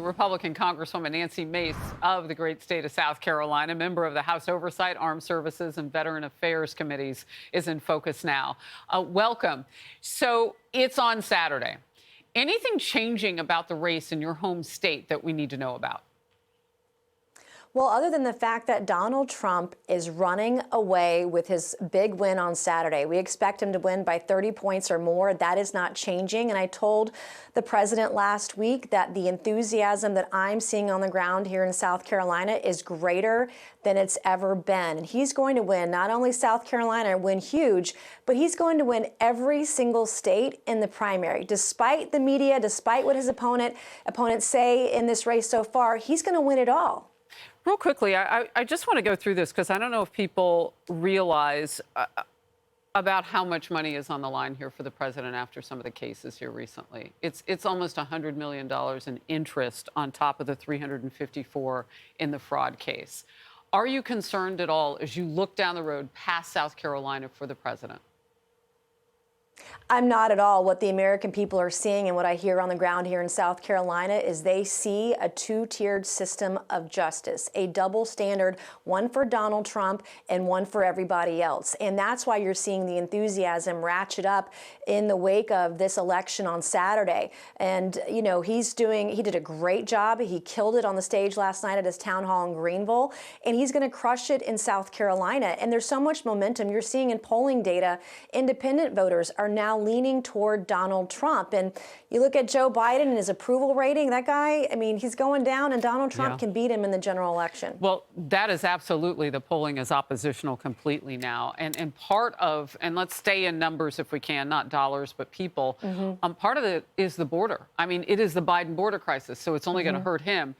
Republican Congresswoman Nancy Mace of the great state of South Carolina, member of the House Oversight, Armed Services, and Veteran Affairs Committees, is in focus now. Welcome. So it's on Saturday. Anything changing about the race in your home state that we need to know about? Well, other than the fact that Donald Trump is running away with his big win on Saturday, we expect him to win by 30 points or more. That is not changing. And I told the president last week that the enthusiasm that I'm seeing on the ground here in South Carolina is greater than it's ever been. And he's going to win not only South Carolina, win huge, but he's going to win every single state in the primary. Despite the media, despite what his opponents say in this race so far, he's going to win it all. Real quickly, I just want to go through this because I don't know if people realize about how much money is on the line here for the president after some of the cases here recently. It's almost $100 million in interest on top of the 354 in the fraud case. Are you concerned at all as you look down the road past South Carolina for the president? I'm not at all. What the American people are seeing and what I hear on the ground here in South Carolina is they see a two-tiered system of justice, a double standard, one for Donald Trump and one for everybody else. And that's why you're seeing the enthusiasm ratchet up in the wake of this election on Saturday. And, you know, he did a great job. He killed it on the stage last night at his town hall in Greenville, and he's going to crush it in South Carolina. And there's so much momentum. You're seeing in polling data, independent voters are now leaning toward Donald Trump. And you look at Joe Biden and his approval rating, that guy, I mean, he's going down, and Donald Trump can beat him in the general election. Well, that is absolutely, the polling is oppositional completely now. And part of, and let's stay in numbers if we can, not dollars, but people, part of it is the border. I mean, it is the Biden border crisis, so it's only going to hurt him.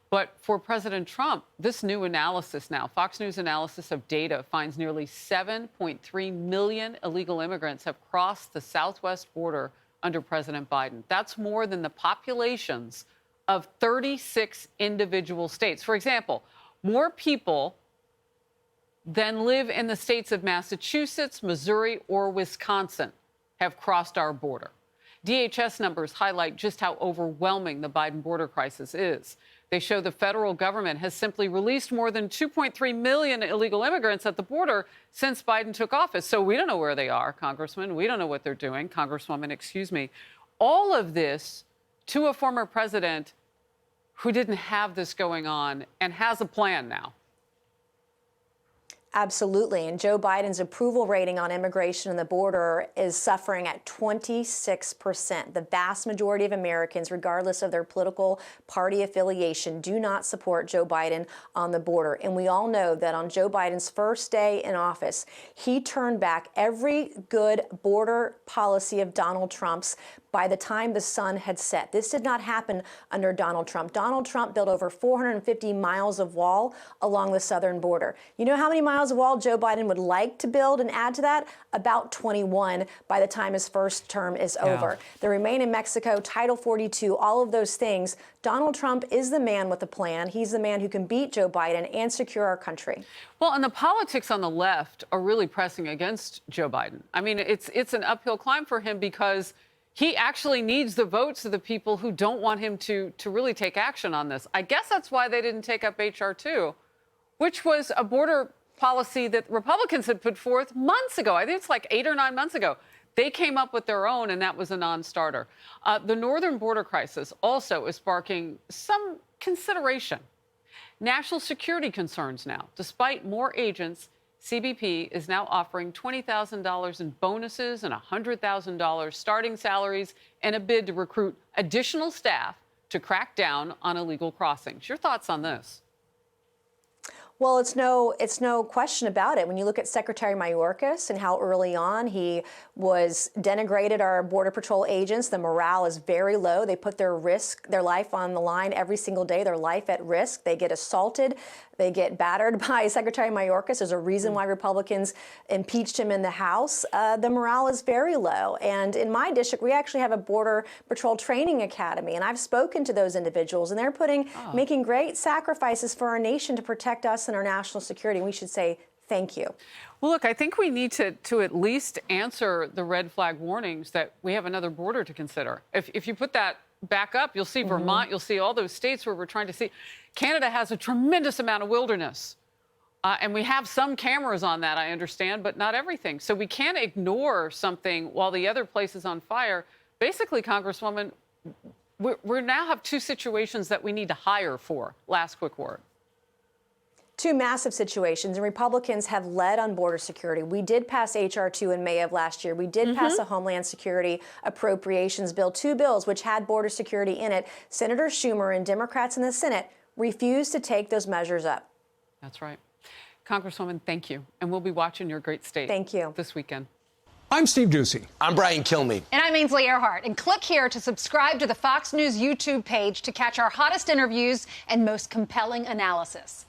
But for President Trump, this new analysis now, Fox News analysis of data finds nearly 7.3 million illegal immigrants have crossed the southwest border under President Biden. That's more than the populations of 36 individual states. For example, more people than live in the states of Massachusetts, Missouri, or Wisconsin have crossed our border. DHS numbers highlight just how overwhelming the Biden border crisis is. They show the federal government has simply released more than 2.3 million illegal immigrants at the border since Biden took office. So we don't know where they are, Congressman. We don't know what they're doing, Congresswoman, excuse me. All of this to a former president who didn't have this going on and has a plan now. Absolutely. And Joe Biden's approval rating on immigration and the border is suffering at 26%. The vast majority of Americans, regardless of their political party affiliation, do not support Joe Biden on the border. And we all know that on Joe Biden's first day in office, he turned back every good border policy of Donald Trump's by the time the sun had set. This did not happen under Donald Trump. Donald Trump built over 450 miles of wall along the southern border. You know how many miles of wall Joe Biden would like to build and add to that? About 21 by the time his first term is over. The Remain in Mexico, Title 42, all of those things. Donald Trump is the man with a plan. He's the man who can beat Joe Biden and secure our country. Well, and the politics on the left are really pressing against Joe Biden. I mean, it's an uphill climb for him because he actually needs the votes of the people who don't want him to really take action on this. I guess that's why they didn't take up H.R. 2, which was a border policy that Republicans had put forth months ago. I think it's like 8 or 9 months ago. They came up with their own, and that was a non-starter. The northern border crisis also is sparking some consideration. National security concerns now. Despite more agents, CBP is now offering $20,000 in bonuses and $100,000 starting salaries in a bid to recruit additional staff to crack down on illegal crossings. Your thoughts on this? Well, it's no question about it. When you look at Secretary Mayorkas and how early on he was denigrated our Border Patrol agents, the morale is very low. They put their life on the line every single day, their life at risk. They get assaulted. They get battered by Secretary Mayorkas. There's a reason why Republicans impeached him in the House. The morale is very low. And in my district, we actually have a Border Patrol Training Academy. And I've spoken to those individuals, and they're making great sacrifices for our nation to protect us and our national security. And we should say thank you. Well, look, I think we need to at least answer the red flag warnings that we have another border to consider. If you put that back up, you'll see Vermont, you'll see all those states where we're trying to see. Canada has a tremendous amount of wilderness. And we have some cameras on that, I understand, but not everything. So we can't ignore something while the other place is on fire. Basically, Congresswoman, we now have two situations that we need to hire for. Last quick word. Two massive situations, and Republicans have led on border security. We did pass H.R. 2 in May of last year. We did pass a Homeland Security Appropriations Bill, two bills which had border security in it. Senator Schumer and Democrats in the Senate refused to take those measures up. That's right. Congresswoman, thank you. And we'll be watching your great state. Thank you. This weekend. I'm Steve Doocy. I'm Brian Kilmeade. And I'm Ainsley Earhart. And click here to subscribe to the Fox News YouTube page to catch our hottest interviews and most compelling analysis.